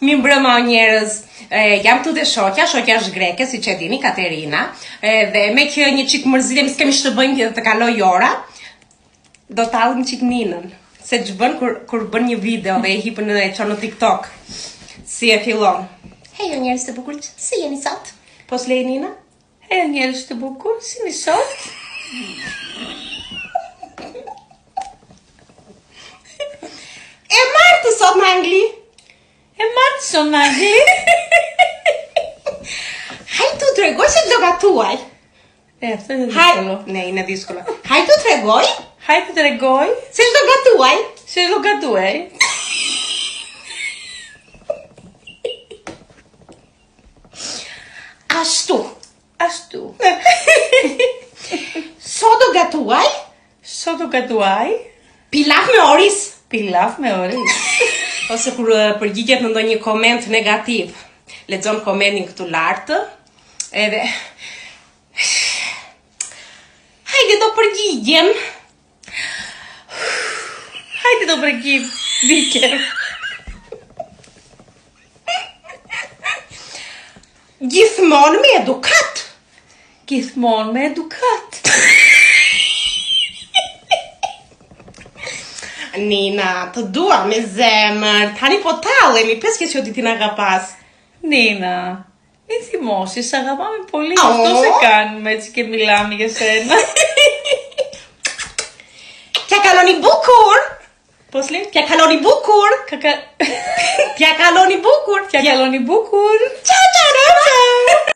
Mi mbrëma njerëz, jam këtu dhe shoqja është greke, si që dini, Katerina, dhe me kjo një qik mërzitje, mi s'kemi shtë bëjmë të kaloj ora, do t'allim qik Ninën, se që bën kur bën një video dhe e hipën e qonë në TikTok, si e fillon. Hejo njerëz të bukur, si jeni sot? Po s'lej Nina? Hejo njerëz të bukur, si jeni sot? E martë sot në Angli? E martë sot në Angli? Hajtu të regoj se të gatuaj. Këtë e diskolo. Ne, në diskolo. Hajtu të regoj? Hajtë të regoj? Se të gatuaj? Se do gatuaj? Ashtu. Ashtu. So do gatuaj? So do gatuaj? Pilaf me oris. Pilaf me oris. Ose kur përgjigjet në ndonjë koment negativ, lexon komentin këtu lartë, edhe hajde do përgjigjem. Hajde do përgjigjem. Vikem. Gjithmonë me edukat. Gjithmonë me edukat. Nina, të dua me zemër, tani po tallemi, pes që që ditina ka pas. Nina, mi θυμώσεις, σ' αγαπάμε πολύ, αυτό σε κάνουμε έτσι και μιλάμε για σένα. T'ja kaloni bukur. Πώς λέει? T'ja kaloni bukur. T'ja kaloni bukur. T'ja kaloni bukur. Ciao, ciao, ciao.